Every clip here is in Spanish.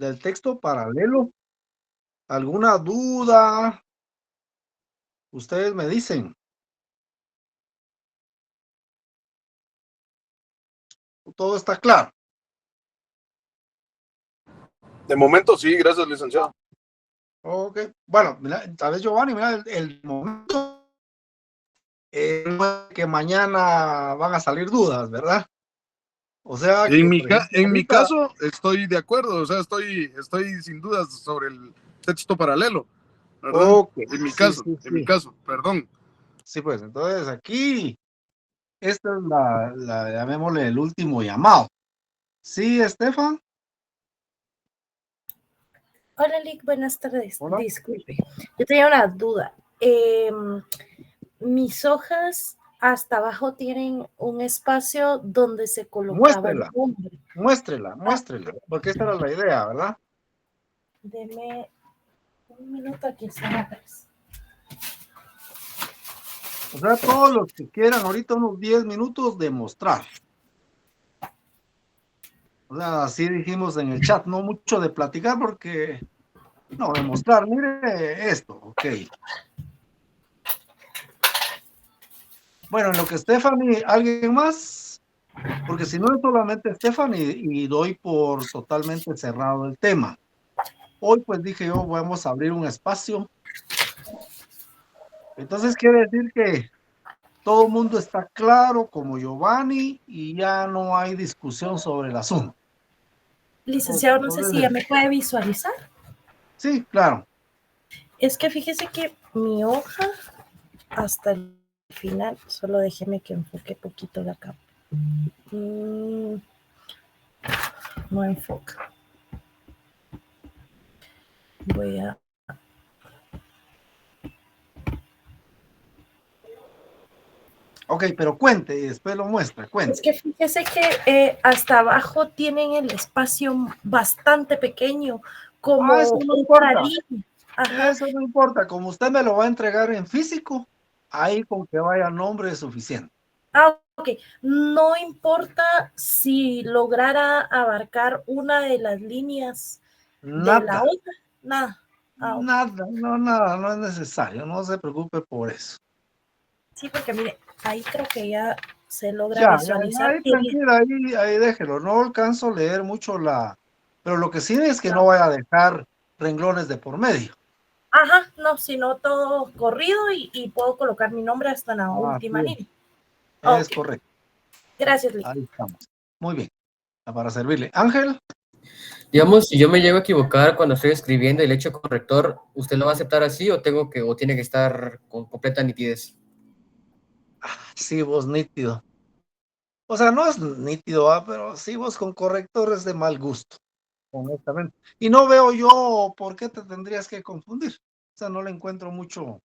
del texto paralelo. ¿Alguna duda? Ustedes me dicen. Todo está claro. De momento sí, gracias, licenciado. Ok. Bueno, mira, tal vez Giovanni, mira, el momento que mañana van a salir dudas, ¿verdad? O sea que, por ejemplo, En mi ahorita, caso estoy de acuerdo, o sea, estoy sin dudas sobre el texto paralelo, ¿verdad? ok, sí, sí, En mi sí. caso, perdón. Sí, pues entonces aquí, esta es llamémosle el último llamado. Sí, Estefan. Hola, Lick, buenas tardes. Hola. Disculpe, yo tenía una duda. Mis hojas hasta abajo tienen un espacio donde se colocaba el Muéstrela, nombre. muéstrela, porque esta era la idea, ¿verdad? Deme un minuto, aquí están atrás. O sea, todos los que quieran ahorita unos 10 minutos de mostrar. O sea, así dijimos en el chat, no mucho de platicar porque, no, de mostrar, mire esto, ok. Bueno, en lo que Stephanie, ¿alguien más? Porque si no es solamente Stephanie y doy por totalmente cerrado el tema. Hoy pues dije yo, vamos a abrir un espacio. Entonces quiere decir que todo el mundo está claro como Giovanni y ya no hay discusión sobre el asunto. Licenciado, no sé si ya Entonces, me puede visualizar. sí, claro. Es que fíjese que mi hoja hasta el final, solo déjeme que enfoque poquito la capa. No enfoca. Voy a... Ok, pero cuente y después lo muestra, Es cuente. que fíjese que hasta abajo tienen el espacio bastante pequeño, como Eso no una importa, línea. Ajá. eso no importa. Como usted me lo va a entregar en físico, ahí con que vaya nombre es suficiente. Ok. No importa si lograra abarcar una de las líneas de la Nada, otra. Nada. Ok. nada, no, nada, no es necesario, no se preocupe por eso. Sí, porque mire, ahí creo que ya se logra Ya, visualizar. ahí tranquila, ahí déjelo. No alcanzo a leer mucho pero lo que sí es que no vaya a dejar renglones de por medio. Ajá, no, sino todo corrido y puedo colocar mi nombre hasta la última Así línea. es Ok, correcto. gracias, Lick. Ahí estamos. Muy bien, para servirle. Ángel, Digamos, si yo me llego a equivocar cuando estoy escribiendo y le echo corrector, ¿usted lo va a aceptar así o tiene que estar con completa nitidez? sí, vos nítido. O sea, no es nítido, pero sí vos con correctores de mal gusto, honestamente. Y no veo yo por qué te tendrías que confundir. O sea, no le encuentro mucho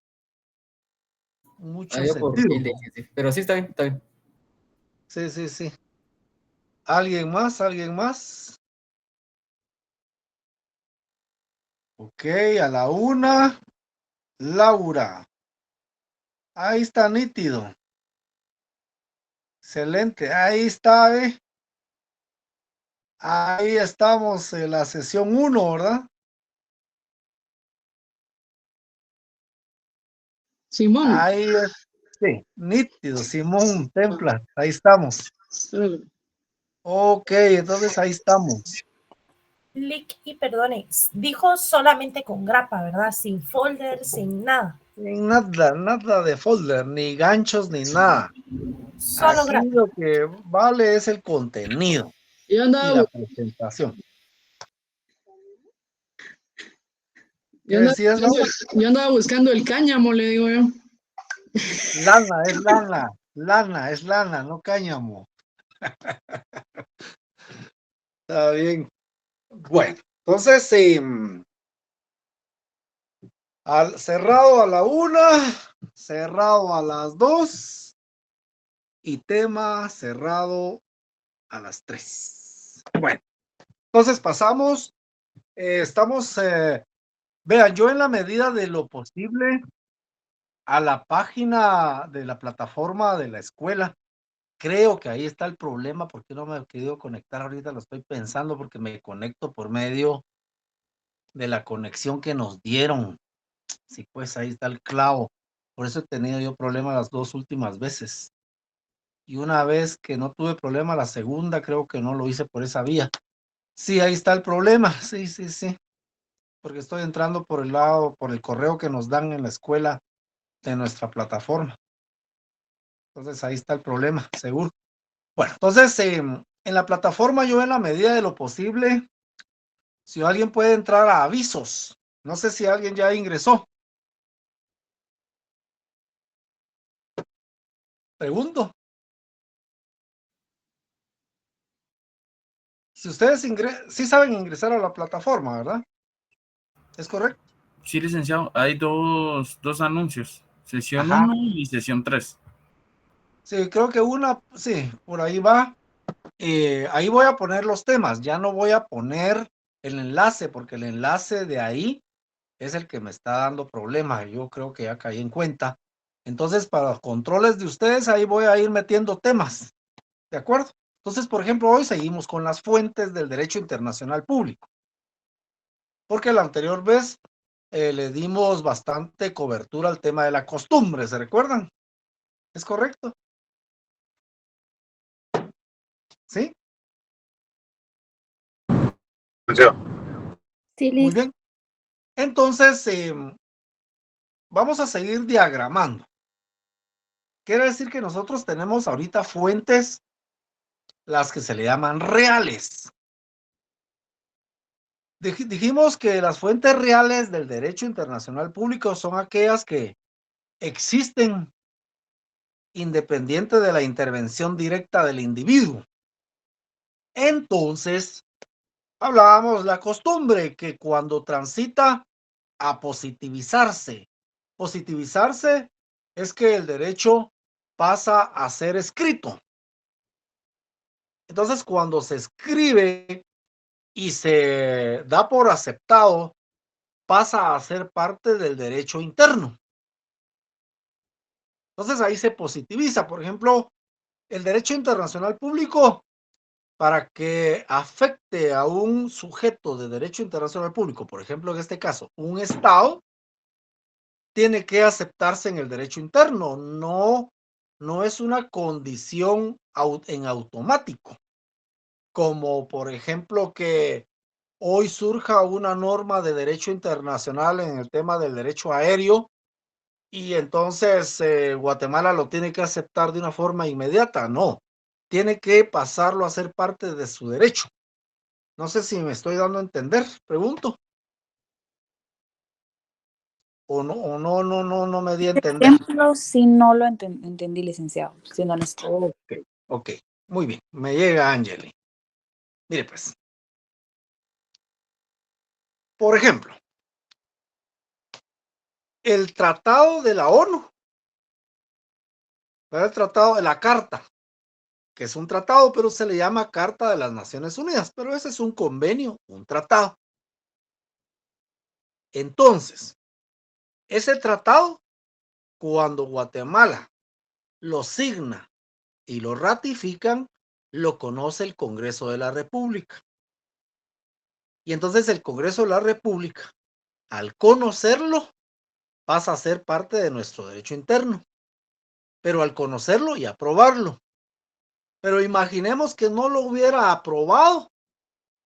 Yo por sentido. sí. Pero sí, está bien, está bien. Sí, sí, sí. ¿Alguien más? ¿Alguien más? Ok, a la una, Laura. Ahí está nítido. Excelente. Ahí está, Ahí estamos en la sesión 1, ¿verdad? Simón. Ahí es, sí, nítido, Simón Templar, ahí estamos. Ok, entonces ahí estamos. Lick, y perdone, dijo solamente con grapa, ¿verdad? Sin folder, sin nada. Nada, nada de folder, ni ganchos, ni nada. Solo Aquí grapa. lo que vale es el contenido Yo y andaba, la presentación. ¿Qué yo andaba decías, buscando Laura? yo andaba buscando el cáñamo, le digo yo. Lana, es lana, lana, es lana, no cáñamo. Está bien. Bueno, entonces, cerrado a la una, cerrado a las 2 y tema cerrado a las 3. Bueno, entonces pasamos, estamos, vean, yo en la medida de lo posible a la página de la plataforma de la escuela, creo que ahí está el problema, porque no me he querido conectar ahorita, lo estoy pensando porque me conecto por medio de la conexión que nos dieron. Sí, pues ahí está el clavo. Por eso he tenido yo problemas las 2 últimas veces. Y una vez que no tuve problema, la segunda creo que no lo hice por esa vía. Sí, ahí está el problema. Sí. Porque estoy entrando por el correo que nos dan en la escuela de nuestra plataforma. Entonces ahí está el problema, seguro. Bueno, entonces en la plataforma yo en la medida de lo posible, si alguien puede entrar a avisos, no sé si alguien ya ingresó. Pregunto. Si ustedes sí saben ingresar a la plataforma, ¿verdad? ¿Es correcto? Sí, licenciado, hay dos anuncios, sesión Ajá. 1 y sesión 3. Sí, creo que sí, por ahí va. Ahí voy a poner los temas, ya no voy a poner el enlace, porque el enlace de ahí es el que me está dando problemas. Yo creo que ya caí en cuenta. Entonces, para los controles de ustedes, ahí voy a ir metiendo temas. ¿De acuerdo? Entonces, por ejemplo, hoy seguimos con las fuentes del derecho internacional público. Porque la anterior vez le dimos bastante cobertura al tema de la costumbre, ¿se recuerdan? ¿Es correcto? ¿Sí? Sí, Muy listo. bien. Entonces, vamos a seguir diagramando. Quiere decir que nosotros tenemos ahorita fuentes, las que se le llaman reales. Dijimos que las fuentes reales del derecho internacional público son aquellas que existen independiente de la intervención directa del individuo. Entonces, hablábamos la costumbre que cuando transita a positivizarse, positivizarse es que el derecho pasa a ser escrito. Entonces, cuando se escribe y se da por aceptado, pasa a ser parte del derecho interno. Entonces, ahí se positiviza. Por ejemplo, el derecho internacional público, para que afecte a un sujeto de derecho internacional público, por ejemplo, en este caso, un Estado, tiene que aceptarse en el derecho interno. No es una condición en automático, como por ejemplo que hoy surja una norma de derecho internacional en el tema del derecho aéreo y entonces Guatemala lo tiene que aceptar de una forma inmediata. No, tiene que pasarlo a ser parte de su derecho. No sé si me estoy dando a entender, pregunto. O no me di a entender. Ejemplo, sí no lo entendí, licenciado. Siendo honesto. Ok, muy bien. Me llega Angeli. Mire pues. Por ejemplo, el tratado de la ONU, el tratado de la Carta, que es un tratado, pero se le llama Carta de las Naciones Unidas, pero ese es un convenio, un tratado. Entonces, ese tratado, cuando Guatemala lo signa y lo ratifican, lo conoce el Congreso de la República. Y entonces el Congreso de la República, al conocerlo, pasa a ser parte de nuestro derecho interno. Pero al conocerlo y aprobarlo. Pero imaginemos que no lo hubiera aprobado,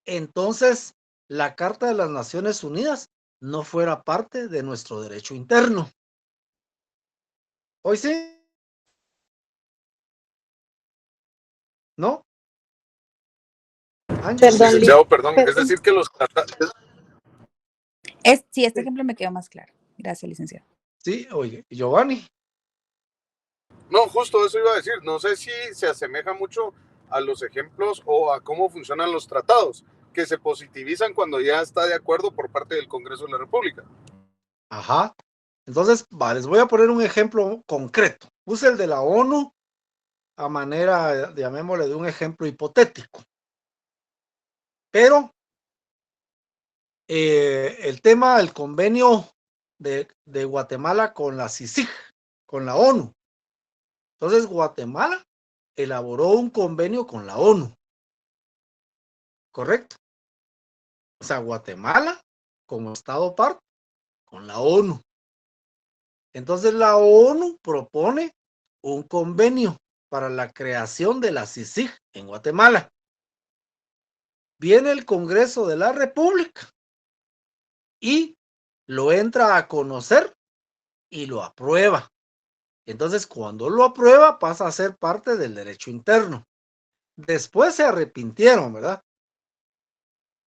entonces la Carta de las Naciones Unidas no fuera parte de nuestro derecho interno. ¿Hoy sí? ¿No? Ángel. Perdón, Licenciado, perdón, es perdón. decir que los tratados... Sí, este ejemplo me quedó más claro. Gracias, licenciado. Sí, oye, Giovanni. No, justo eso iba a decir. No sé si se asemeja mucho a los ejemplos o a cómo funcionan los tratados, que se positivizan cuando ya está de acuerdo por parte del Congreso de la República. Ajá. Entonces, les voy a poner un ejemplo concreto. Puse el de la ONU a manera, llamémosle, de un ejemplo hipotético. Pero el tema del convenio de Guatemala con la CICIG, con la ONU. Entonces, Guatemala elaboró un convenio con la ONU. ¿Correcto? O sea, Guatemala como Estado parte? Con la ONU. Entonces la ONU propone un convenio para la creación de la CICIG en Guatemala. Viene el Congreso de la República y lo entra a conocer y lo aprueba. Entonces, cuando lo aprueba, pasa a ser parte del derecho interno. Después se arrepintieron, ¿verdad?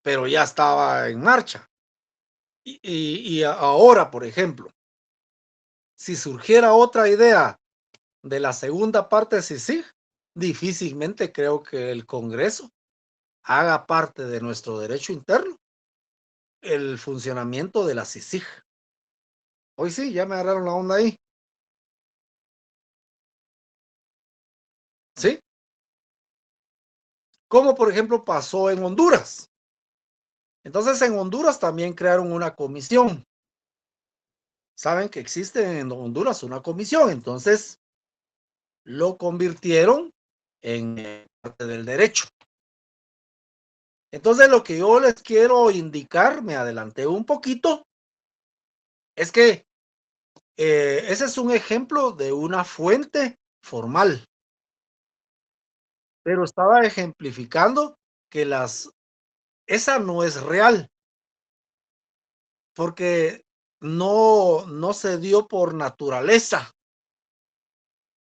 Pero ya estaba en marcha. Y ahora, por ejemplo, si surgiera otra idea de la segunda parte de CICIG, difícilmente creo que el Congreso haga parte de nuestro derecho interno el funcionamiento de la CICIG. Hoy sí, ya me agarraron la onda ahí. ¿Sí? Como por ejemplo pasó en Honduras. Entonces en Honduras también crearon una comisión. Saben que existe en Honduras una comisión, entonces lo convirtieron en parte del derecho. Entonces lo que yo les quiero indicar, me adelanté un poquito, es que ese es un ejemplo de una fuente formal, pero estaba ejemplificando que esa no es real, porque no se dio por naturaleza,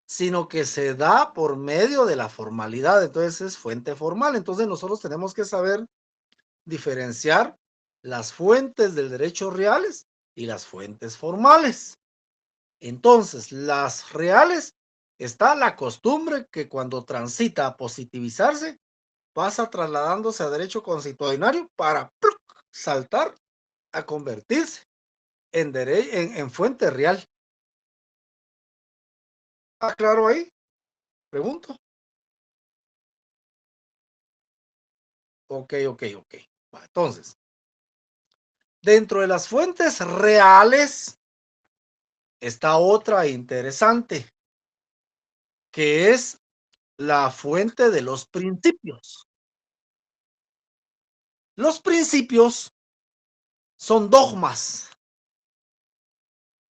sino que se da por medio de la formalidad. Entonces es fuente formal. Entonces nosotros tenemos que saber diferenciar las fuentes del derecho reales y las fuentes formales. Entonces, las reales, está la costumbre que cuando transita a positivizarse, pasa trasladándose a derecho constitucionario para saltar a convertirse en fuente real. ¿Está claro ahí? Pregunto. Ok. Entonces, dentro de las fuentes reales está otra interesante, que es la fuente de los principios. Los principios son dogmas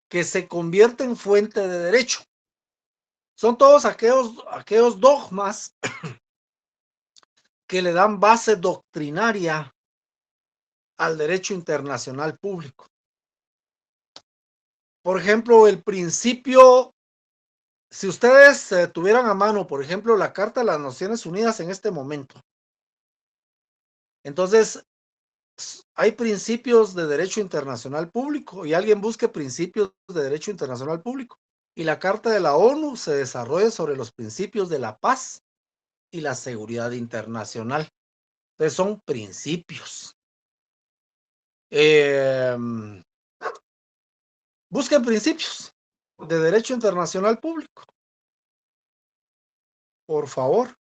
que se convierten en fuente de derecho. Son todos aquellos dogmas que le dan base doctrinaria al derecho internacional público. Por ejemplo, el principio, si ustedes tuvieran a mano, por ejemplo, la Carta de las Naciones Unidas en este momento, entonces hay principios de derecho internacional público y alguien busque principios de derecho internacional público. Y la Carta de la ONU se desarrolla sobre los principios de la paz y la seguridad internacional. Entonces son principios. Busquen principios de derecho internacional público. Por favor.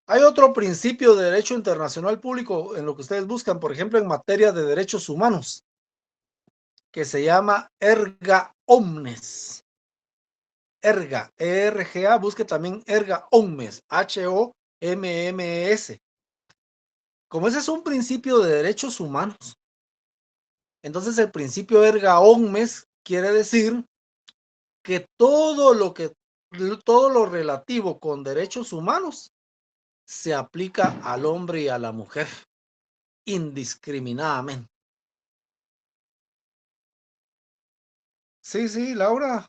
Hay otro principio de derecho internacional público en lo que ustedes buscan, por ejemplo, en materia de derechos humanos, que se llama erga omnes. Erga, ERGA, busque también erga omnes, HOMMS. Como ese es un principio de derechos humanos, entonces el principio erga omnes quiere decir que todo lo relativo con derechos humanos se aplica al hombre y a la mujer indiscriminadamente. Sí, Laura.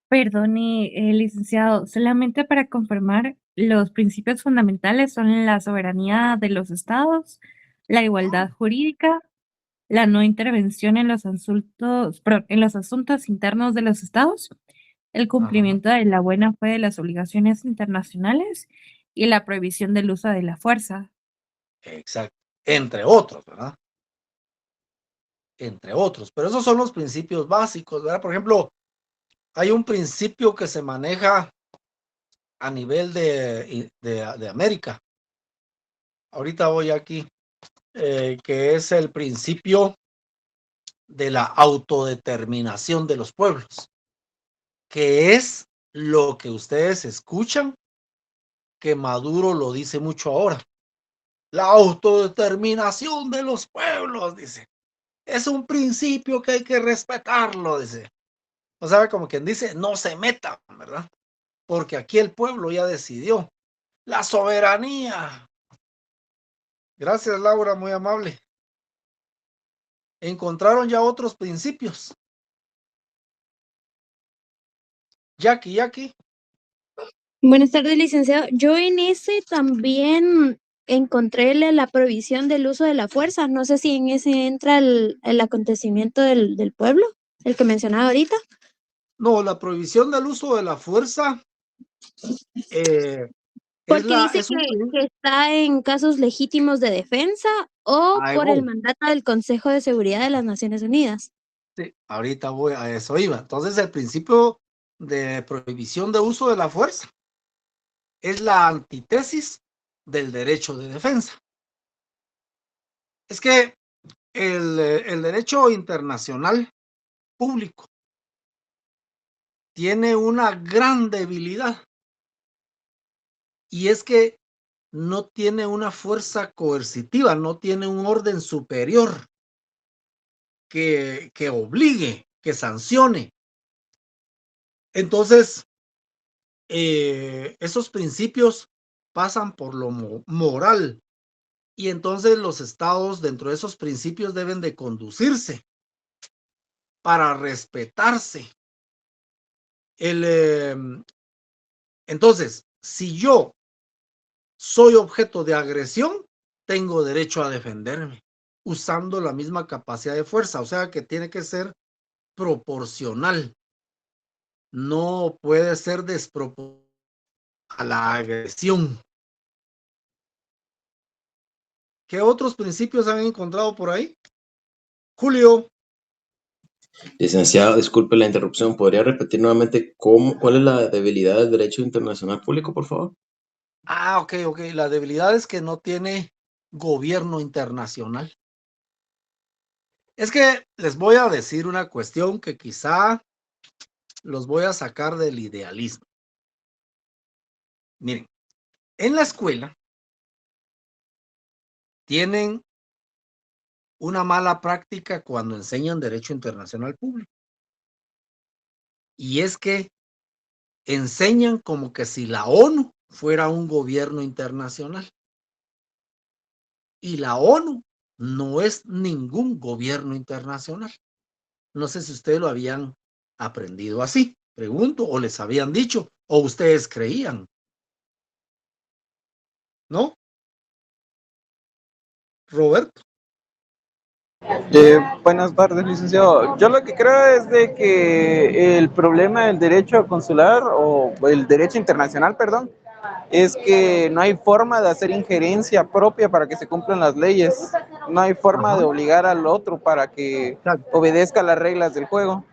Perdone, licenciado, solamente para confirmar, los principios fundamentales son la soberanía de los estados, la igualdad jurídica, la no intervención en los asuntos internos de los estados, el cumplimiento de la buena fe de las obligaciones internacionales y la prohibición del uso de la fuerza. Exacto. Entre otros, ¿verdad? Entre otros. Pero esos son los principios básicos, ¿verdad? Por ejemplo, hay un principio que se maneja a nivel de América. Ahorita voy aquí, que es el principio de la autodeterminación de los pueblos, que es lo que ustedes escuchan, que Maduro lo dice mucho ahora. La autodeterminación de los pueblos, dice. Es un principio que hay que respetarlo, dice. O sea, como quien dice, no se metan, ¿verdad? Porque aquí el pueblo ya decidió. La soberanía. Gracias, Laura, muy amable. Encontraron ya otros principios. Jackie. Buenas tardes, licenciado. Yo en ese también encontré la prohibición del uso de la fuerza. No sé si en ese entra el acontecimiento del pueblo, el que mencionaba ahorita. No, la prohibición del uso de la fuerza Porque dice es un... que está en casos legítimos de defensa o Ahí por el voy. mandato del Consejo de Seguridad de las Naciones Unidas. Sí, ahorita voy a eso iba. Entonces, el principio de prohibición de uso de la fuerza es la antítesis del derecho de defensa. Es que el derecho internacional público tiene una gran debilidad y es que no tiene una fuerza coercitiva, no tiene un orden superior que obligue, que sancione. Entonces, esos principios pasan por lo moral y entonces los estados dentro de esos principios deben de conducirse para respetarse. Entonces, si yo soy objeto de agresión, tengo derecho a defenderme usando la misma capacidad de fuerza, o sea que tiene que ser proporcional, no puede ser desproporcional a la agresión. ¿Qué otros principios han encontrado por ahí? Julio. Licenciado, disculpe la interrupción. ¿Podría repetir nuevamente cuál es la debilidad del derecho internacional público, por favor? Ok. La debilidad es que no tiene gobierno internacional. Es que les voy a decir una cuestión que quizá los voy a sacar del idealismo. Miren, en la escuela tienen una mala práctica cuando enseñan derecho internacional público. Y es que enseñan como que si la ONU fuera un gobierno internacional. Y la ONU no es ningún gobierno internacional. No sé si ustedes lo habían aprendido así, pregunto, o les habían dicho, o ustedes creían. ¿No? Roberto. Buenas tardes, licenciado. Yo lo que creo es de que el problema del derecho consular o el derecho internacional, perdón, es que no hay forma de hacer injerencia propia para que se cumplan las leyes. No hay forma de obligar al otro para que obedezca las reglas del juego.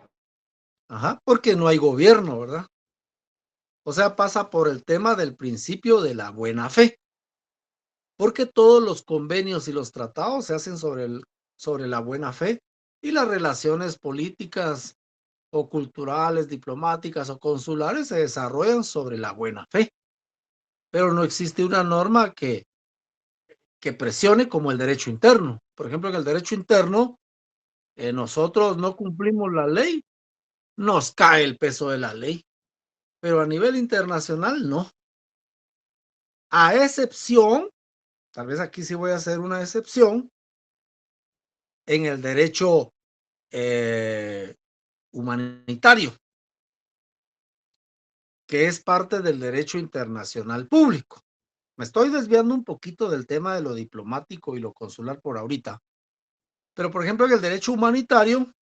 Porque no hay gobierno, ¿verdad? O sea, pasa por el tema del principio de la buena fe. Porque todos los convenios y los tratados se hacen sobre la buena fe y las relaciones políticas o culturales, diplomáticas o consulares se desarrollan sobre la buena fe. Pero no existe una norma que presione como el derecho interno. Por ejemplo, en el derecho interno, nosotros no cumplimos la ley, nos cae el peso de la ley. Pero a nivel internacional, no. A excepción, tal vez aquí sí voy a hacer una excepción, en el derecho humanitario, que es parte del derecho internacional público. Me estoy desviando un poquito del tema de lo diplomático y lo consular por ahorita. Pero, por ejemplo, en el derecho humanitario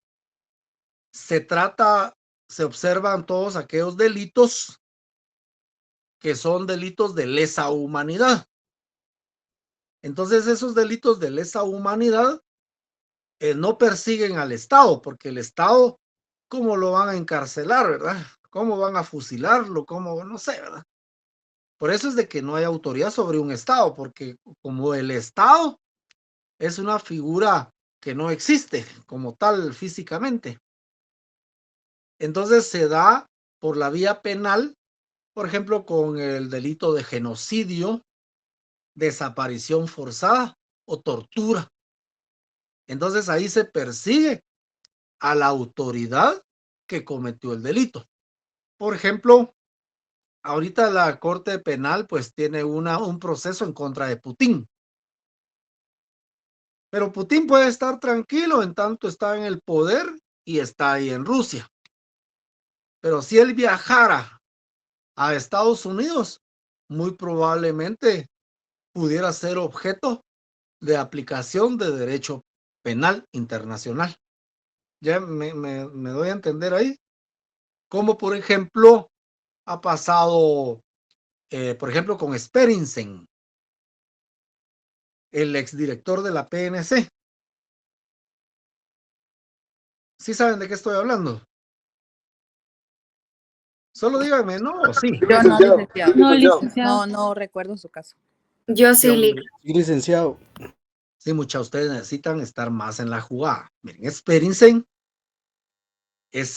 se observan todos aquellos delitos que son delitos de lesa humanidad. Entonces, esos delitos de lesa humanidad no persiguen al Estado, porque el Estado, ¿cómo lo van a encarcelar, verdad? ¿Cómo van a fusilarlo? ¿Cómo? No sé, ¿verdad? Por eso es de que no hay autoridad sobre un Estado, porque como el Estado es una figura que no existe como tal físicamente. Entonces se da por la vía penal, por ejemplo, con el delito de genocidio desaparición forzada o tortura. Entonces ahí se persigue a la autoridad que cometió el delito. Por ejemplo, ahorita la Corte Penal pues tiene un proceso en contra de Putin. Pero Putin puede estar tranquilo en tanto está en el poder y está ahí en Rusia. Pero si él viajara a Estados Unidos, muy probablemente pudiera ser objeto de aplicación de derecho penal internacional. Ya me doy a entender ahí. Como por ejemplo ha pasado, por ejemplo, con Sperensen, el exdirector de la PNC. ¿Sí saben de qué estoy hablando? Solo díganme, ¿no? ¿O sí? Yo no, licenciado. No, licenciado. No recuerdo su caso. Yo Sí, sí, Lic. Sí, licenciado. Sí, muchas ustedes necesitan estar más en la jugada. Miren, Sperensen es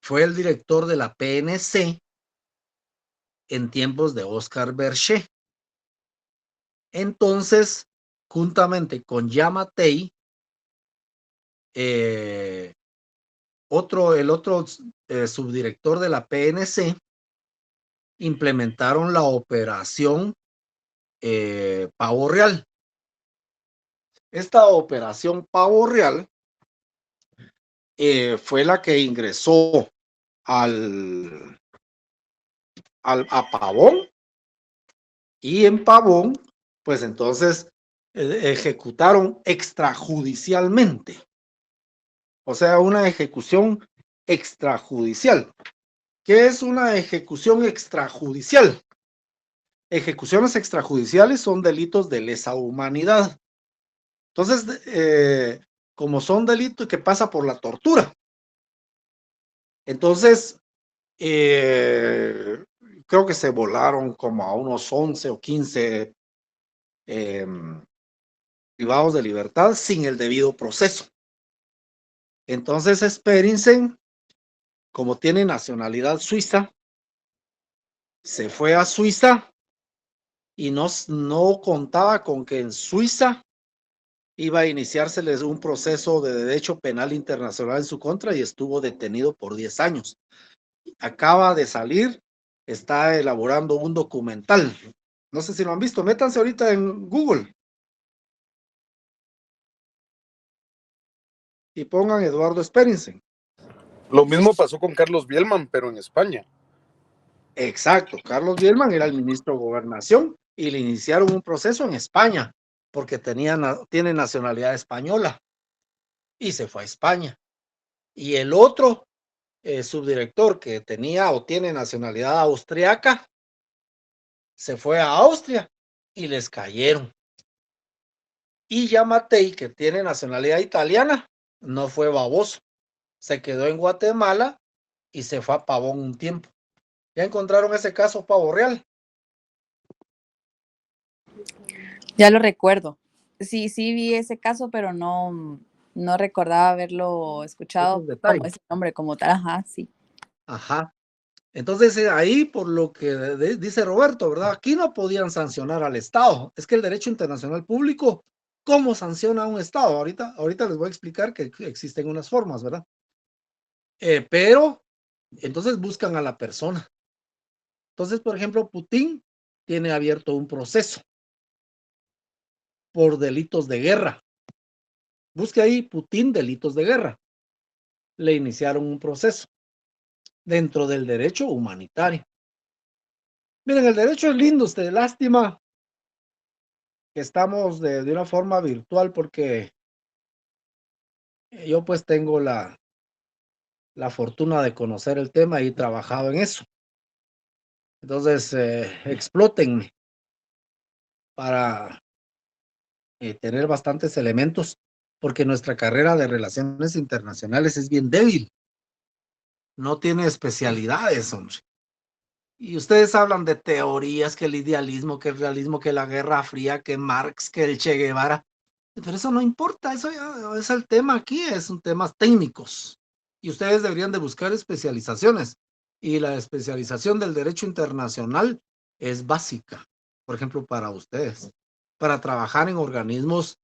fue el director de la PNC en tiempos de Oscar Berger. Entonces, juntamente con Yamatei, el otro subdirector de la PNC, implementaron la operación Pavo Real. Esta operación Pavo Real fue la que ingresó a Pavón, y en Pavón, pues entonces ejecutaron extrajudicialmente. O sea, una ejecución extrajudicial. ¿Qué es una ejecución extrajudicial? Ejecuciones extrajudiciales son delitos de lesa humanidad. Entonces, como son delitos que pasa por la tortura, entonces creo que se volaron como a unos 11 o 15 privados de libertad sin el debido proceso. Entonces Sperensen, como tiene nacionalidad suiza, se fue a Suiza y no contaba con que en Suiza iba a iniciárseles un proceso de derecho penal internacional en su contra, y estuvo detenido por 10 años. Acaba de salir, está elaborando un documental. No sé si lo han visto, métanse ahorita en Google y pongan Eduardo Sperensen. Lo mismo pasó con Carlos Bielman, pero en España. Exacto, Carlos Bielman era el ministro de Gobernación y le iniciaron un proceso en España porque tiene nacionalidad española y se fue a España. Y el otro subdirector que tenía o tiene nacionalidad austriaca se fue a Austria y les cayeron. Y Yamatei, que tiene nacionalidad italiana, no fue baboso, se quedó en Guatemala y se fue a Pavón un tiempo. ¿Ya encontraron ese caso, Pavo Real? Ya lo recuerdo. Sí vi ese caso, pero no recordaba haberlo escuchado como ese nombre, como tal. Ajá, sí. Ajá. Entonces ahí, por lo que dice Roberto, ¿verdad? Aquí no podían sancionar al Estado. Es que el derecho internacional público, ¿cómo sanciona a un Estado? Ahorita les voy a explicar que existen unas formas, ¿verdad? Pero entonces buscan a la persona. Entonces, por ejemplo, Putin tiene abierto un proceso por delitos de guerra. Busque ahí Putin, delitos de guerra. Le iniciaron un proceso dentro del derecho humanitario. Miren, el derecho es lindo, lástima que estamos de una forma virtual, porque yo pues tengo la fortuna de conocer el tema y he trabajado en eso. Entonces, explótenme para tener bastantes elementos, porque nuestra carrera de relaciones internacionales es bien débil. No tiene especialidades, hombre. Y ustedes hablan de teorías, que el idealismo, que el realismo, que la Guerra Fría, que Marx, que el Che Guevara. Pero eso no importa, eso ya es el tema aquí, son temas técnicos. Y ustedes deberían de buscar especializaciones. Y la especialización del derecho internacional es básica. por ejemplo, para ustedes, para trabajar en organismos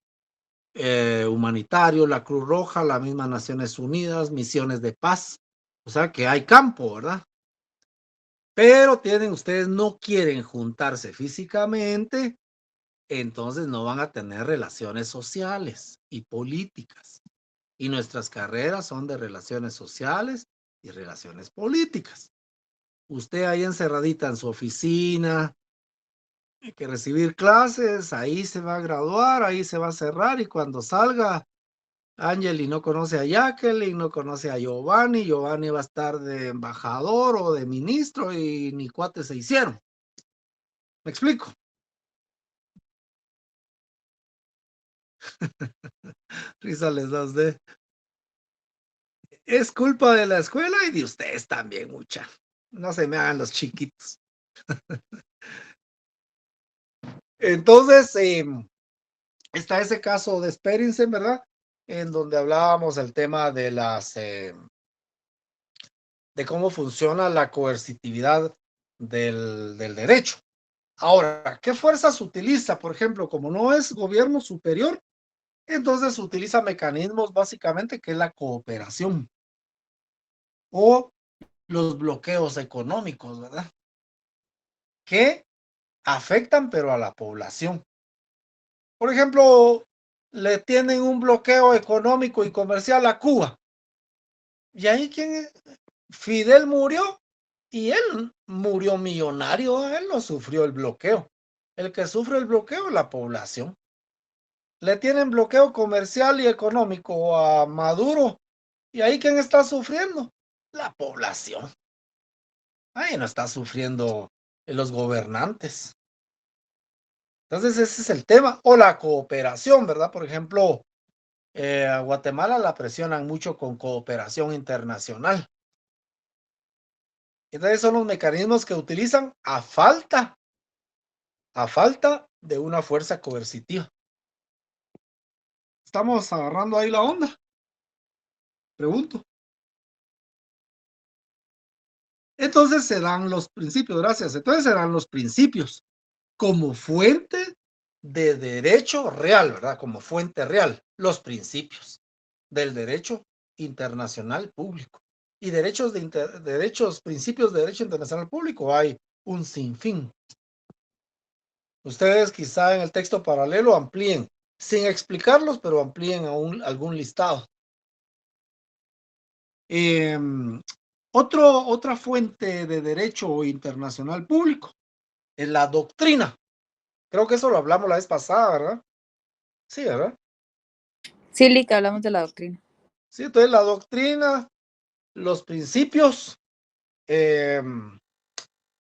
humanitarios, la Cruz Roja, las mismas Naciones Unidas, misiones de paz. O sea que hay campo, ¿verdad? Pero ustedes no quieren juntarse físicamente, entonces no van a tener relaciones sociales y políticas. Y nuestras carreras son de relaciones sociales y relaciones políticas. Usted ahí encerradita en su oficina, hay que recibir clases, ahí se va a graduar, ahí se va a cerrar y cuando salga, Angeli no conoce a Jacqueline, no conoce a Giovanni, Giovanni va a estar de embajador o de ministro y ni cuates se hicieron. ¿Me explico? Risa les da a usted. Es culpa de la escuela y de ustedes también, mucha. No se me hagan los chiquitos. Entonces, está ese caso de Sperensen, ¿verdad? En donde hablábamos el tema de de cómo funciona la coercitividad del derecho. Ahora, ¿qué fuerzas utiliza? Por ejemplo, como no es gobierno superior, entonces utiliza mecanismos básicamente que es la cooperación o los bloqueos económicos, ¿verdad? Que afectan pero a la población. Por ejemplo, le tienen un bloqueo económico y comercial a Cuba. Y ahí Fidel murió y él murió millonario, él no sufrió el bloqueo. El que sufre el bloqueo es la población. Le tienen bloqueo comercial y económico a Maduro. ¿Y ahí quién está sufriendo? La población. Ahí no está sufriendo los gobernantes. Entonces ese es el tema. O la cooperación, ¿verdad? Por ejemplo, a Guatemala la presionan mucho con cooperación internacional. Entonces son los mecanismos que utilizan a falta de una fuerza coercitiva. ¿Estamos agarrando ahí la onda? Pregunto. Entonces se dan los principios, gracias. Entonces se dan los principios como fuente de derecho real, ¿verdad? Como fuente real, los principios del derecho internacional público. Y principios de derecho internacional público hay un sinfín. Ustedes quizá en el texto paralelo amplíen, sin explicarlos, pero amplíen algún listado. Otra fuente de derecho internacional público es la doctrina. Creo que eso lo hablamos la vez pasada, ¿verdad? Sí, ¿verdad? Sí, Lick, hablamos de la doctrina. Sí, entonces la doctrina, los principios,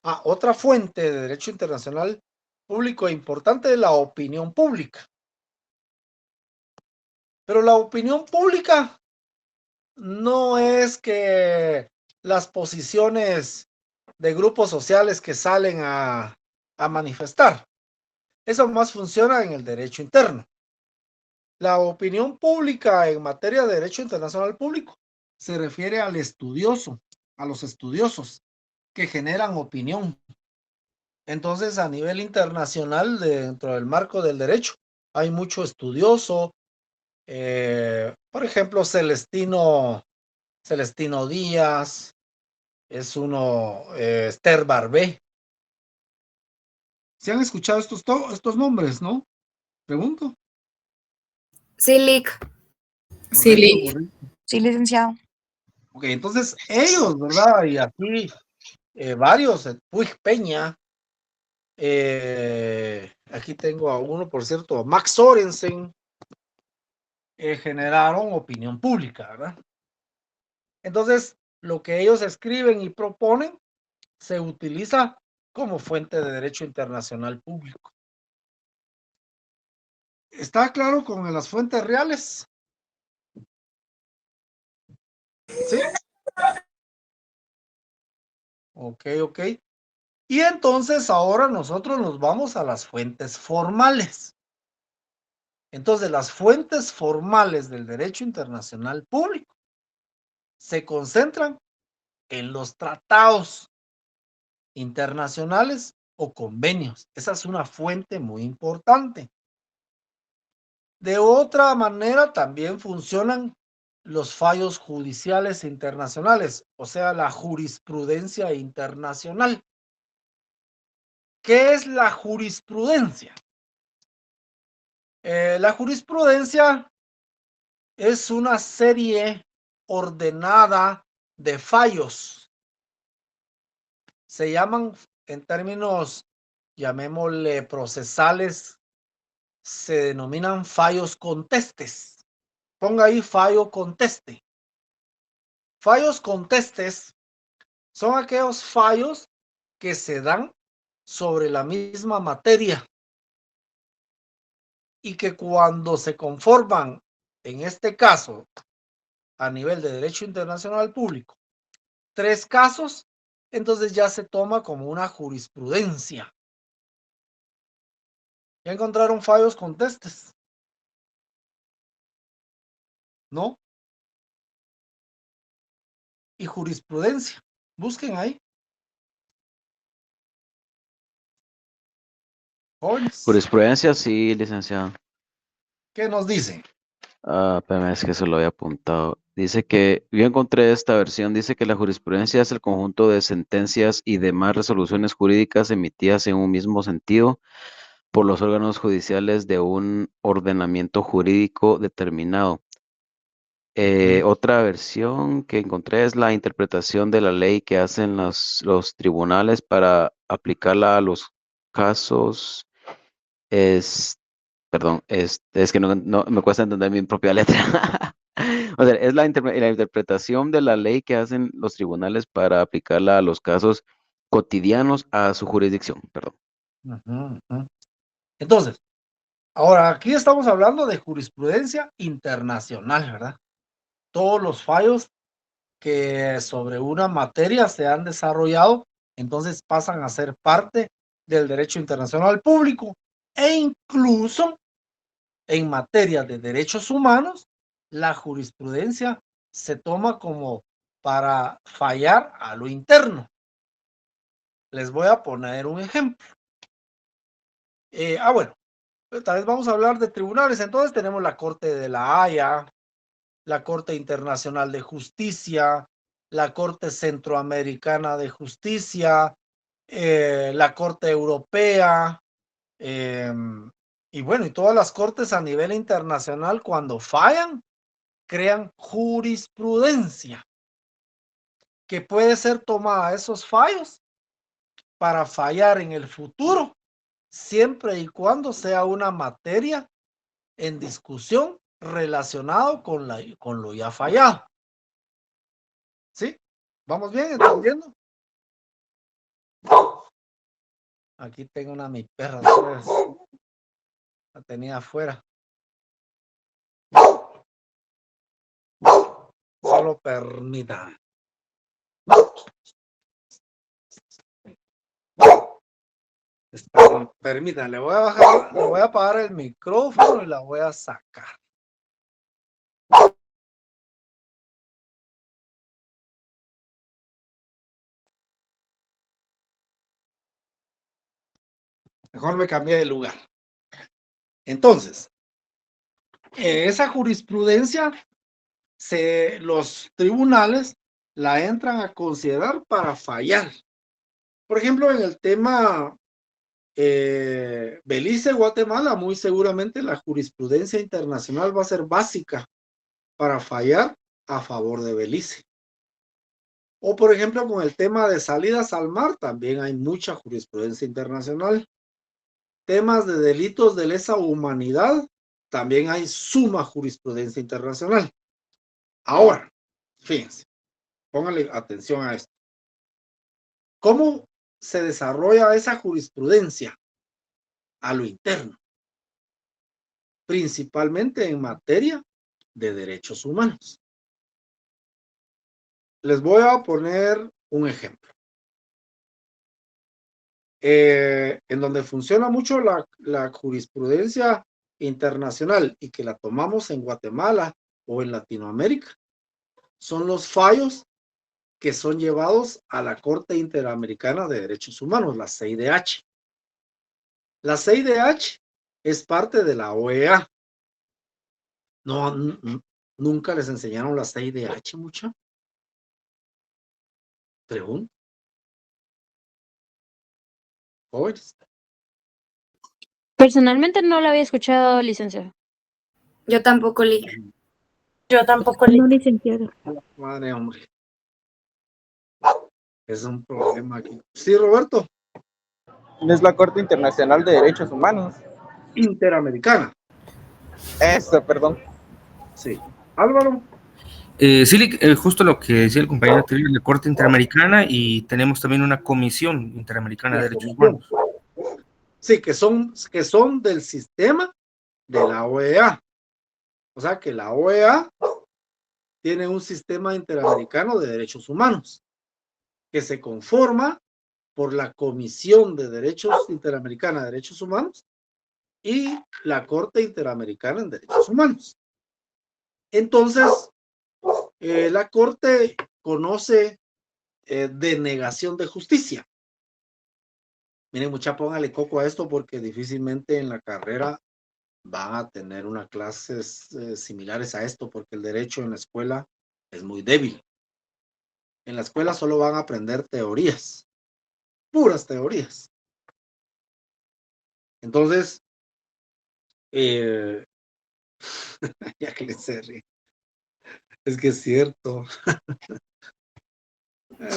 otra fuente de derecho internacional público importante es la opinión pública. Pero la opinión pública no es que las posiciones de grupos sociales que salen a manifestar. Eso más funciona en el derecho interno. La opinión pública en materia de derecho internacional público se refiere al estudioso, a los estudiosos que generan opinión. Entonces, a nivel internacional, dentro del marco del derecho, hay mucho estudioso. Por ejemplo, Celestino Díaz, es uno, Esther Barbé. ¿Se han escuchado estos nombres, no? Pregunto. Sí, Lick. Sí, Lick. Correcto. Sí, licenciado. Ok, entonces ellos, ¿verdad? Y aquí varios, Puig Peña, aquí tengo a uno, por cierto, Max Sorensen, generaron opinión pública, ¿verdad? Entonces, lo que ellos escriben y proponen se utiliza como fuente de derecho internacional público. ¿Está claro con las fuentes reales? ¿Sí? Ok. Y entonces ahora nosotros nos vamos a las fuentes formales. Entonces, las fuentes formales del derecho internacional público se concentran en los tratados internacionales o convenios. Esa es una fuente muy importante. De otra manera, también funcionan los fallos judiciales internacionales, o sea, la jurisprudencia internacional. ¿Qué es la jurisprudencia? La jurisprudencia es una serie ordenada de fallos. Se llaman, en términos, llamémosle procesales, se denominan fallos contestes. Ponga ahí fallo conteste. Fallos contestes son aquellos fallos que se dan sobre la misma materia y que cuando se conforman, en este caso, a nivel de derecho internacional público, 3 casos, entonces ya se toma como una jurisprudencia. ¿Ya encontraron fallos contestes? ¿No? Y jurisprudencia. Busquen ahí. Jóvenes, Jurisprudencia, sí, licenciado. ¿qué nos dice? Espérame, es que se lo había apuntado. Dice que, yo encontré esta versión, dice que la jurisprudencia es el conjunto de sentencias y demás resoluciones jurídicas emitidas en un mismo sentido por los órganos judiciales de un ordenamiento jurídico determinado. Otra versión que encontré es la interpretación de la ley que hacen los tribunales para aplicarla a los casos. Perdón, es que no me cuesta entender mi propia letra. O sea, es la interpretación de la ley que hacen los tribunales para aplicarla a los casos cotidianos a su jurisdicción. Perdón. Entonces, ahora aquí estamos hablando de jurisprudencia internacional, ¿verdad? Todos los fallos que sobre una materia se han desarrollado, entonces pasan a ser parte del derecho internacional público e incluso en materia de derechos humanos, la jurisprudencia se toma como para fallar a lo interno. Les voy a poner un ejemplo. Bueno, tal vez vamos a hablar de tribunales. Entonces tenemos la Corte de la Haya, la Corte Internacional de Justicia, la Corte Centroamericana de Justicia, la Corte Europea, y bueno, y todas las cortes a nivel internacional, cuando fallan, crean jurisprudencia que puede ser tomada esos fallos para fallar en el futuro, siempre y cuando sea una materia en discusión relacionado con lo ya fallado. ¿Sí? ¿Vamos bien entendiendo? Aquí tengo una mi perra, pues, la tenía afuera. Solo permítame. Permítanme, le voy a bajar, le voy a apagar el micrófono y la voy a sacar. Mejor me cambié de lugar. Entonces, esa jurisprudencia, los tribunales la entran a considerar para fallar. Por ejemplo, en el tema Belice, Guatemala, muy seguramente la jurisprudencia internacional va a ser básica para fallar a favor de Belice. O por ejemplo, con el tema de salidas al mar, también hay mucha jurisprudencia internacional. Temas de delitos de lesa humanidad, también hay suma jurisprudencia internacional. Ahora, fíjense, pónganle atención a esto. ¿Cómo se desarrolla esa jurisprudencia? A lo interno, principalmente en materia de derechos humanos. Les voy a poner un ejemplo. En donde funciona mucho la jurisprudencia internacional y que la tomamos en Guatemala o en Latinoamérica, son los fallos que son llevados a la Corte Interamericana de Derechos Humanos, la CIDH. La CIDH es parte de la OEA. No, nunca les enseñaron la CIDH, mucha. Pregunta. Jóvenes. Personalmente no lo había escuchado, licenciado. Yo tampoco, Lick. Yo tampoco, No, Lick. licenciado. Madre, hombre. Es un problema aquí. Sí, Roberto. Es la Corte Internacional de Derechos Humanos. Interamericana. Eso, perdón. Sí. Álvaro. Sí, Lick, justo lo que decía el compañero anterior, la Corte Interamericana, y tenemos también una Comisión Interamericana de Derechos Humanos. Sí, que son del sistema de la OEA. O sea que la OEA tiene un sistema interamericano de derechos humanos que se conforma por la Comisión de Derechos Interamericana de Derechos Humanos y la Corte Interamericana en Derechos Humanos. Entonces, la Corte conoce denegación de justicia. Miren, mucha, póngale coco a esto porque difícilmente en la carrera van a tener unas clases similares a esto, porque el derecho en la escuela es muy débil. En la escuela solo van a aprender teorías, puras teorías. Entonces, ya que se ríe, es que es cierto.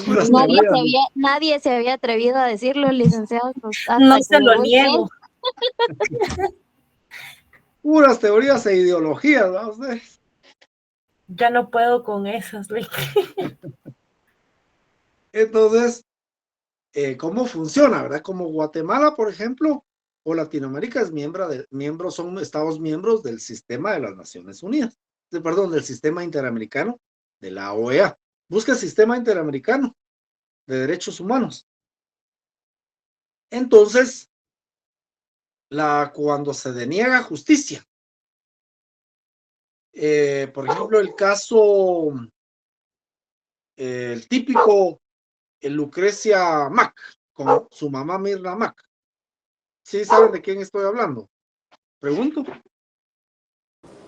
Puras teorías. Nadie se había atrevido a decirlo, licenciado. Hasta No que se lo llegó usted. niego. Puras teorías e ideologías, ¿no? Ustedes. Ya no puedo con esas, Lick. Entonces, ¿cómo funciona, verdad? Como Guatemala, por ejemplo, o Latinoamérica son estados miembros del sistema de las Naciones Unidas, del sistema interamericano de la OEA. Busca el sistema interamericano de derechos humanos. Entonces, cuando se deniega justicia, por ejemplo, el caso, el típico, Lucrecia Mack, con su mamá Mirna Mack. ¿Sí saben de quién estoy hablando? Pregunto.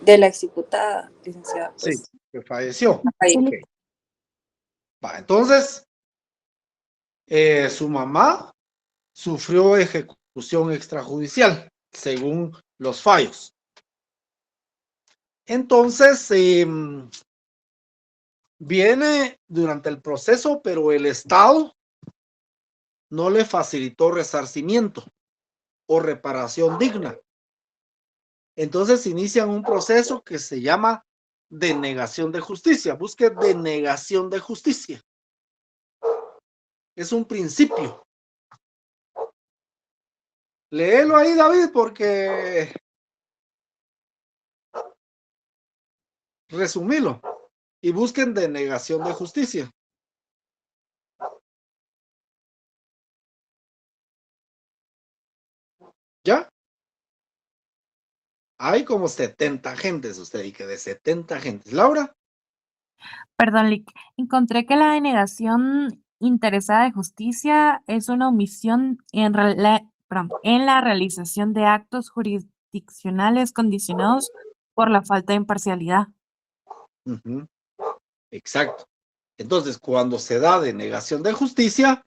De la exdiputada, licenciada. Pues. Sí, que falleció. Sí. Okay. Entonces, su mamá sufrió ejecución extrajudicial, según los fallos. Entonces, viene durante el proceso, pero el Estado no le facilitó resarcimiento o reparación digna. Entonces inician un proceso que se llama denegación de justicia. Busque denegación de justicia. Es un principio. Léelo ahí, David, porque resumilo y busquen denegación de justicia. ¿Ya? Hay como 70 gentes, usted dice, de 70 gentes. Laura. Perdón, Lick. Encontré que la denegación interesada de justicia es una omisión en la realización de actos jurisdiccionales condicionados por la falta de imparcialidad. Exacto. Entonces, cuando se da denegación de justicia,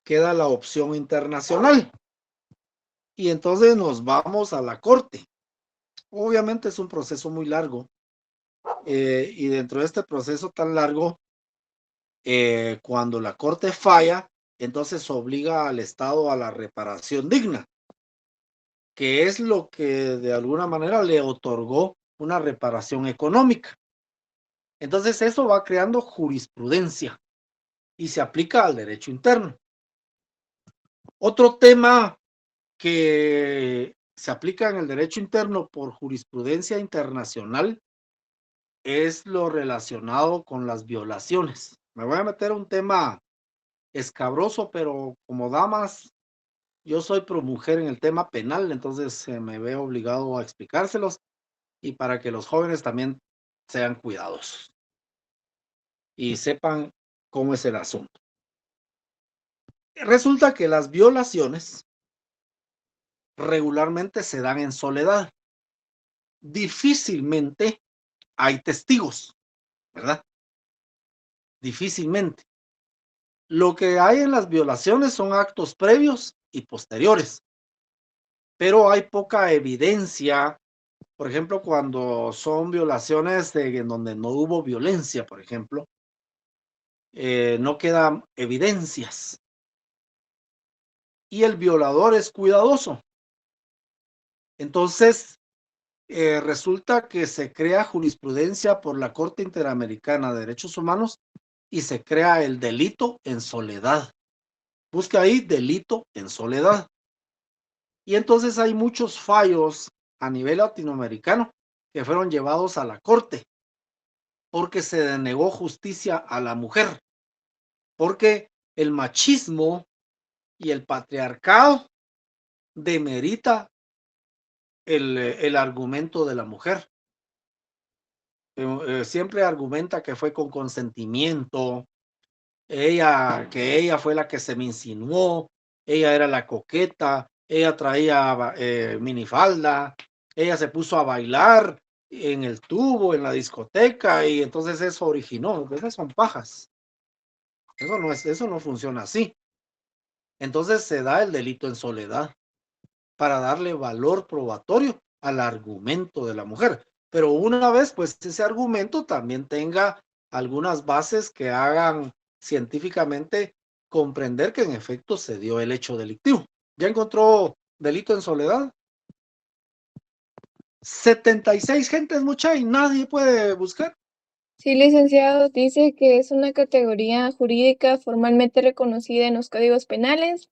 queda la opción internacional. Y entonces nos vamos a la corte. Obviamente es un proceso muy largo. Y dentro de este proceso tan largo, cuando la corte falla, entonces obliga al Estado a la reparación digna, que es lo que de alguna manera le otorgó una reparación económica. Entonces eso va creando jurisprudencia y se aplica al derecho interno. Otro tema que se aplica en el derecho interno por jurisprudencia internacional es lo relacionado con las violaciones. Me voy a meter a un tema escabroso, pero como damas, yo soy pro mujer en el tema penal, entonces me veo obligado a explicárselos y para que los jóvenes también sean cuidadosos y sepan cómo es el asunto. Resulta que las violaciones regularmente se dan en soledad. Difícilmente hay testigos, ¿verdad? Difícilmente. Lo que hay en las violaciones son actos previos y posteriores, pero hay poca evidencia. Por ejemplo, cuando son violaciones en donde no hubo violencia, por ejemplo, no quedan evidencias. Y el violador es cuidadoso. Entonces, resulta que se crea jurisprudencia por la Corte Interamericana de Derechos Humanos y se crea el delito en soledad. Busca ahí delito en soledad. Y entonces hay muchos fallos a nivel latinoamericano que fueron llevados a la Corte porque se denegó justicia a la mujer, porque el machismo y el patriarcado demerita el argumento de la mujer. Siempre argumenta que fue con consentimiento, que ella fue la que se me insinuó, ella era la coqueta, ella traía minifalda, ella se puso a bailar en el tubo, en la discoteca, y entonces eso originó. Esas son pajas. Eso no funciona así. Entonces se da el delito en soledad para darle valor probatorio al argumento de la mujer. Pero una vez, pues, ese argumento también tenga algunas bases que hagan científicamente comprender que en efecto se dio el hecho delictivo. ¿Ya encontró delito en soledad? 76 gentes, mucha, y nadie puede buscar. Sí, licenciado, dice que es una categoría jurídica formalmente reconocida en los códigos penales.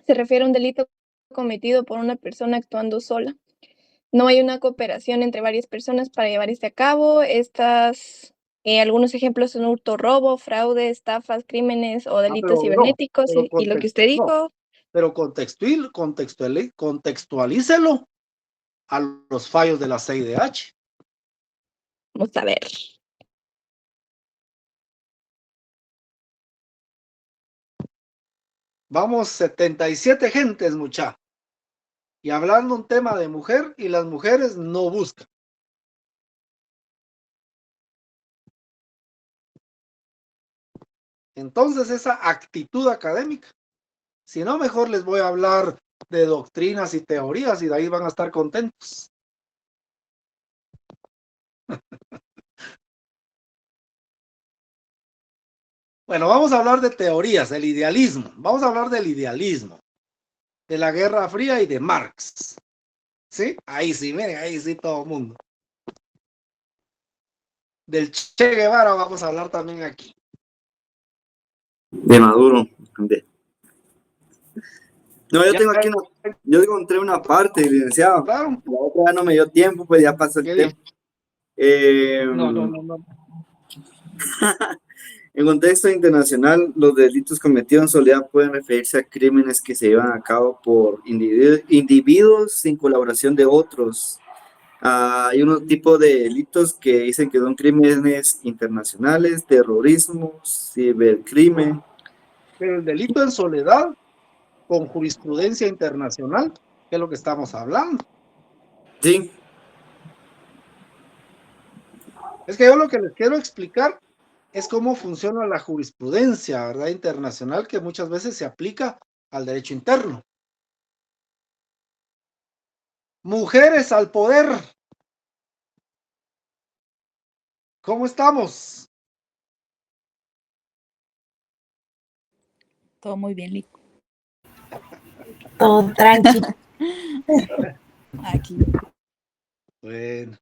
Se refiere a un delito cometido por una persona actuando sola. No hay una cooperación entre varias personas para llevar a cabo. Algunos ejemplos son hurto, robo, fraude, estafas, crímenes o delitos cibernéticos y lo que usted dijo. No, pero contextualícelo a los fallos de la CIDH. Vamos a ver. Vamos, 77 gentes, mucha. Y hablando un tema de mujer, y las mujeres no buscan. Entonces, esa actitud académica. Si no, mejor les voy a hablar de doctrinas y teorías y de ahí van a estar contentos. Bueno, vamos a hablar de teorías, el idealismo. Vamos a hablar del idealismo, de la Guerra Fría y de Marx. ¿Sí? Ahí sí, miren, ahí sí todo el mundo. Del Che Guevara vamos a hablar también aquí. De Maduro. No, yo tengo aquí yo encontré una parte, licenciado. Claro. La otra ya no me dio tiempo, pues ya pasó el tiempo. No. En contexto internacional, los delitos cometidos en soledad pueden referirse a crímenes que se llevan a cabo por individuos sin colaboración de otros. Hay unos tipos de delitos que dicen que son crímenes internacionales, terrorismo, cibercrimen. Pero el delito en soledad, con jurisprudencia internacional, que es lo que estamos hablando. Sí. Es que yo lo que les quiero explicar es cómo funciona la jurisprudencia, ¿verdad? Internacional, que muchas veces se aplica al derecho interno. Mujeres al poder. ¿Cómo estamos? Todo muy bien, Lico. Todo tranquilo. Aquí. Bueno,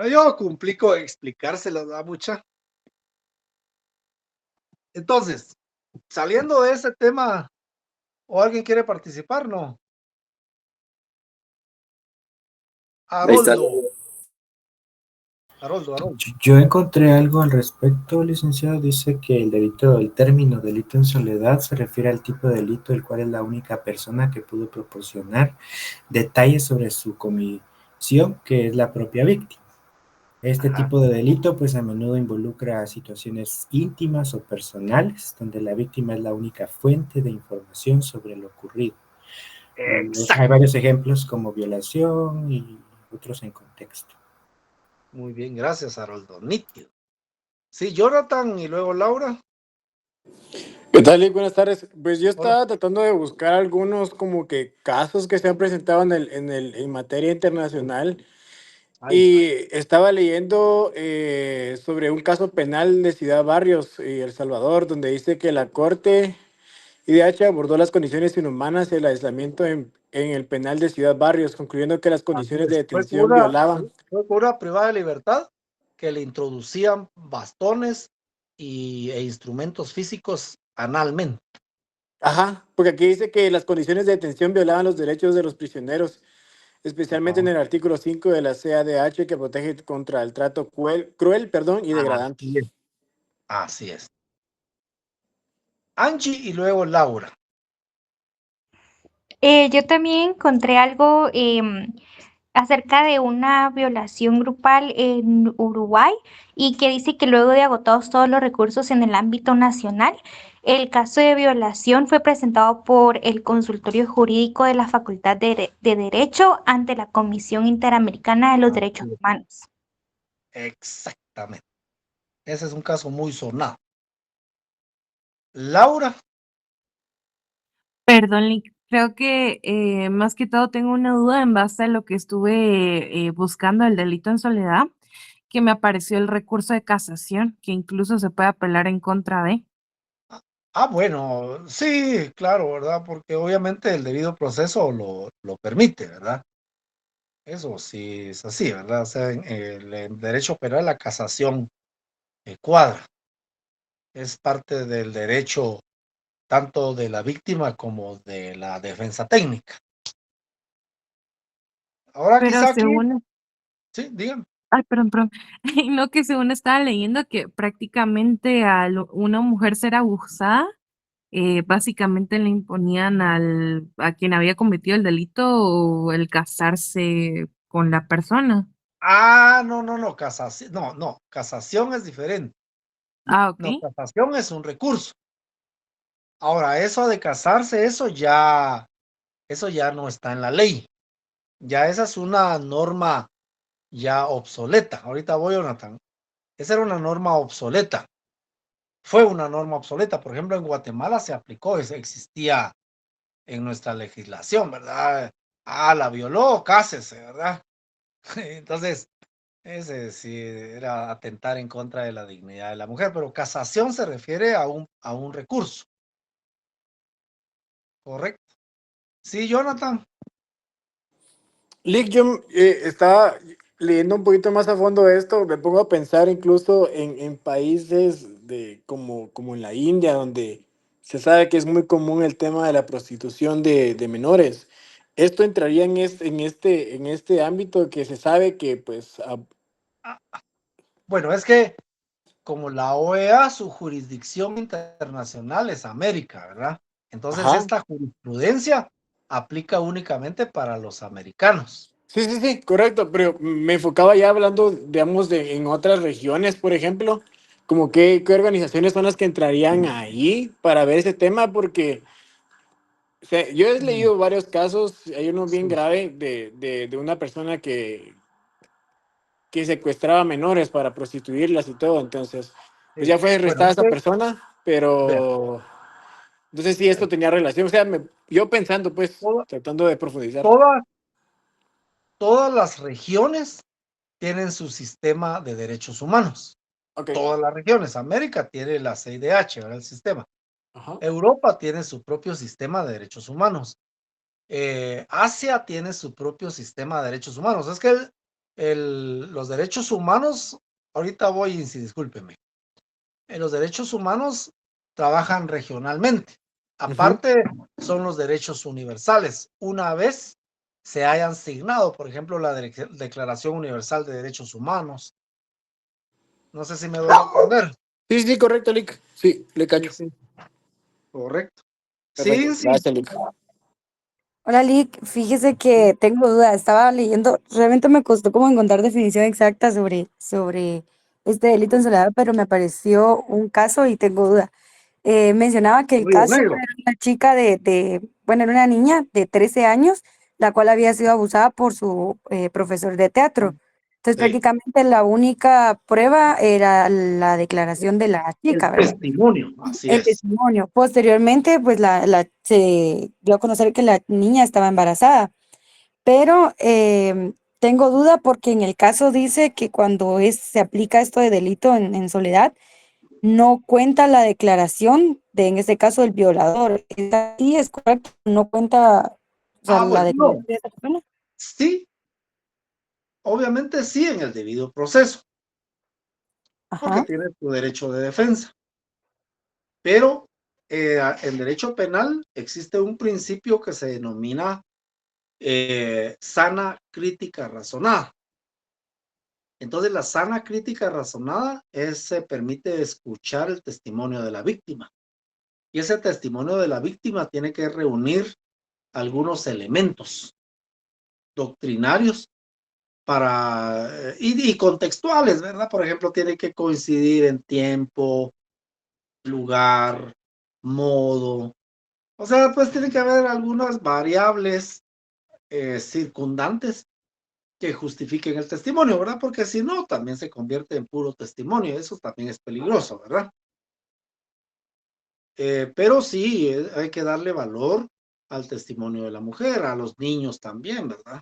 yo cumplí con explicárselas, da mucha. Entonces, saliendo de ese tema, ¿o alguien quiere participar? No. Haroldo. Yo encontré algo al respecto, licenciado. Dice que el término delito en soledad se refiere al tipo de delito el cual es la única persona que pudo proporcionar detalles sobre su comisión, que es la propia víctima. Este tipo de delito pues a menudo involucra situaciones íntimas o personales donde la víctima es la única fuente de información sobre lo ocurrido. Hay varios ejemplos como violación y otros en contexto. Muy bien, gracias, Haroldo. Nítido. Sí, Jonathan y luego Laura. ¿Qué tal, Lick? Buenas tardes. Pues yo estaba tratando de buscar algunos como que casos que se han presentado en materia internacional y estaba leyendo sobre un caso penal de Ciudad Barrios y El Salvador, donde dice que la Corte IDH abordó las condiciones inhumanas y el aislamiento en el penal de Ciudad Barrios, concluyendo que las condiciones de detención violaban. Fue por una privada de libertad que le introducían bastones e instrumentos físicos analmente. Ajá, porque aquí dice que las condiciones de detención violaban los derechos de los prisioneros, especialmente en el artículo 5 de la CADH que protege contra el trato cruel, y degradante. Así es. Angie y luego Laura. Yo también encontré algo acerca de una violación grupal en Uruguay y que dice que luego de agotados todos los recursos en el ámbito nacional, el caso de violación fue presentado por el Consultorio Jurídico de la Facultad de Derecho ante la Comisión Interamericana de los Derechos Humanos. Exactamente. Ese es un caso muy sonado. Laura. Perdón, Lick, creo que más que todo tengo una duda en base a lo que estuve buscando el delito en soledad, que me apareció el recurso de casación, que incluso se puede apelar en contra de. Bueno, sí, claro, ¿verdad? Porque obviamente el debido proceso lo permite, ¿verdad? Eso sí es así, ¿verdad? O sea, en el derecho penal la casación cuadra. Es parte del derecho tanto de la víctima como de la defensa técnica. Ahora Pero quizá aquí... según... Sí, díganme. Ay, perdón. No, que según estaba leyendo que prácticamente a una mujer ser abusada, básicamente le imponían a quien había cometido el delito o el casarse con la persona. No, casación, no, casación es diferente. Ok. No, casación es un recurso. Ahora, eso de casarse, eso ya no está en la ley. Ya esa es una norma ya obsoleta. Ahorita voy, Jonathan. Esa era una norma obsoleta. Fue una norma obsoleta. Por ejemplo, en Guatemala se aplicó, existía en nuestra legislación, ¿verdad? La violó, cásese, ¿verdad? Entonces, ese sí era atentar en contra de la dignidad de la mujer, pero casación se refiere a un recurso. Correcto. Sí, Jonathan. Lick, yo estaba leyendo un poquito más a fondo esto, me pongo a pensar incluso en países como en la India, donde se sabe que es muy común el tema de la prostitución de menores. Esto entraría en este ámbito que se sabe que, pues... Bueno, es que como la OEA, su jurisdicción internacional es América, ¿verdad? Entonces esta jurisprudencia aplica únicamente para los americanos. Sí, correcto, pero me enfocaba ya hablando, digamos, en otras regiones, por ejemplo, como qué organizaciones son las que entrarían ahí para ver ese tema, porque o sea, yo he leído varios casos, hay uno bien grave de una persona que secuestraba menores para prostituirlas y todo, entonces, pues ya fue arrestada esa persona, pero no sé si esto tenía relación, o sea, yo pensando, pues, tratando de profundizar. Todas las regiones tienen su sistema de derechos humanos. Todas las regiones. América tiene la CIDH, ¿verdad? El sistema. Europa tiene su propio sistema de derechos humanos. Asia tiene su propio sistema de derechos humanos. Es que los derechos humanos, ahorita voy, si discúlpeme, los derechos humanos trabajan regionalmente. Aparte, son los derechos universales. Una vez se hayan signado, por ejemplo, la Declaración Universal de Derechos Humanos. No sé si me doy a entender. Sí, correcto, Lick. Sí, le cacho. Sí. Correcto. Perfecto. Sí. Gracias, Lick. Hola, Lick. Fíjese que tengo duda. Estaba leyendo, realmente me costó como encontrar definición exacta sobre este delito en soledad, pero me apareció un caso y tengo duda. Mencionaba que el caso era una chica bueno, era una niña de 13 años, la cual había sido abusada por su profesor de teatro. Entonces, prácticamente la única prueba era la declaración de la chica, ¿verdad? Testimonio, así El es. testimonio. Posteriormente, pues se dio a conocer que la niña estaba embarazada, pero tengo duda porque en el caso dice que cuando se aplica esto de delito en soledad, no cuenta la declaración en este caso, del violador. ¿Sí es correcto? ¿No cuenta la Bueno, declaración no. de esa persona? Sí, obviamente sí en el debido proceso, porque tiene su derecho de defensa. Pero en derecho penal existe un principio que se denomina sana crítica razonada. Entonces, la sana crítica razonada se permite escuchar el testimonio de la víctima. Y ese testimonio de la víctima tiene que reunir algunos elementos doctrinarios y contextuales, ¿verdad? Por ejemplo, tiene que coincidir en tiempo, lugar, modo. O sea, pues tiene que haber algunas variables circundantes que justifiquen el testimonio, ¿verdad? Porque si no, también se convierte en puro testimonio. Eso también es peligroso, ¿verdad? Pero sí, hay que darle valor al testimonio de la mujer, a los niños también, ¿verdad?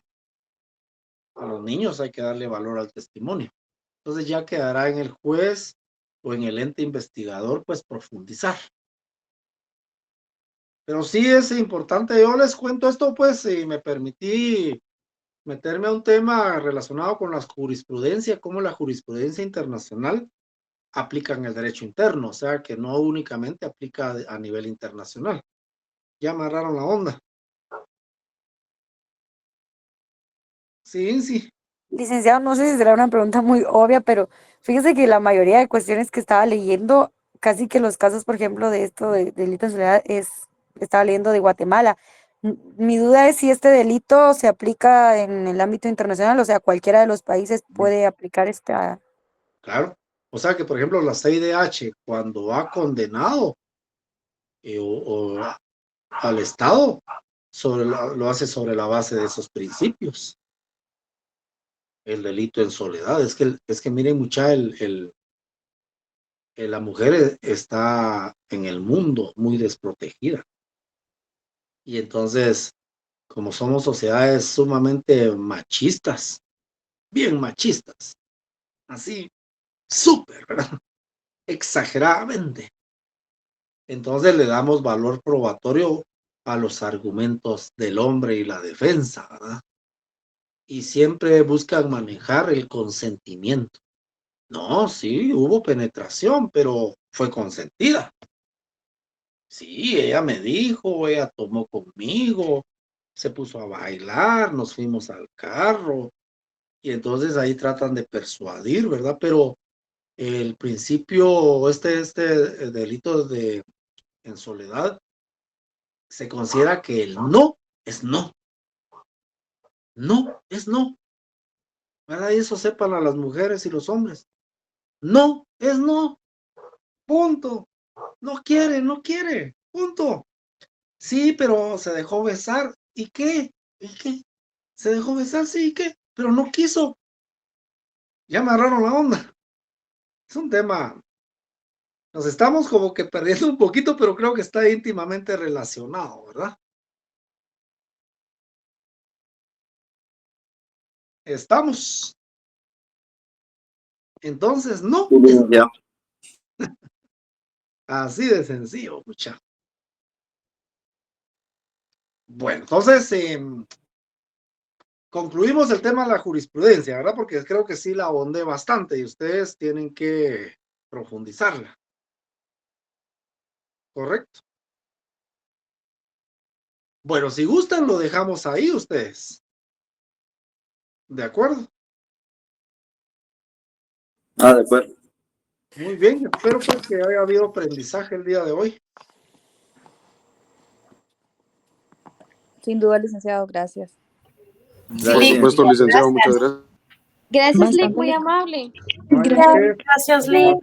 A los niños hay que darle valor al testimonio. Entonces ya quedará en el juez o en el ente investigador, pues profundizar. Pero sí es importante, yo les cuento esto, pues, y me permití meterme a un tema relacionado con la jurisprudencia, cómo la jurisprudencia internacional aplica en el derecho interno, o sea, que no únicamente aplica a nivel internacional. Ya amarraron la onda. Sí. Licenciado, no sé si será una pregunta muy obvia, pero fíjese que la mayoría de cuestiones que estaba leyendo, casi que los casos, por ejemplo, de esto de delito en soledad, estaba leyendo de Guatemala. Mi duda es si este delito se aplica en el ámbito internacional, o sea, cualquiera de los países puede aplicar esta. Claro. O sea que, por ejemplo, la CIDH, cuando ha condenado o al Estado, lo hace sobre la base de esos principios. El delito en soledad. Es que miren, mucha, la mujer está en el mundo muy desprotegida. Y entonces, como somos sociedades sumamente machistas, bien machistas, así, súper, ¿verdad? Exageradamente. Entonces le damos valor probatorio a los argumentos del hombre y la defensa, ¿verdad? Y siempre buscan manejar el consentimiento. No, sí, hubo penetración, pero fue consentida. Sí, ella me dijo, ella tomó conmigo, se puso a bailar, nos fuimos al carro, y entonces ahí tratan de persuadir, ¿verdad? Pero el principio, este delito en soledad, se considera que el no es no. No es no. ¿Verdad? Y eso sepan a las mujeres y los hombres. No es no. Punto. No quiere. Punto. Sí, pero se dejó besar. ¿Y qué? Se dejó besar, sí, ¿y qué? Pero no quiso. Ya me agarraron la onda. Es un tema. Nos estamos como que perdiendo un poquito, pero creo que está íntimamente relacionado, ¿verdad? Estamos. Entonces, no. Ya. Así de sencillo, mucha. Bueno, entonces concluimos el tema de la jurisprudencia, ¿verdad? Porque creo que sí la abondé bastante y ustedes tienen que profundizarla. ¿Correcto? Bueno, si gustan, lo dejamos ahí ustedes. ¿De acuerdo? De acuerdo. Muy bien, espero pues que haya habido aprendizaje el día de hoy. Sin duda, licenciado, gracias. Por supuesto, licenciado, muchas gracias. Gracias, Lick, Bastante. muy amable. Gracias, Lick.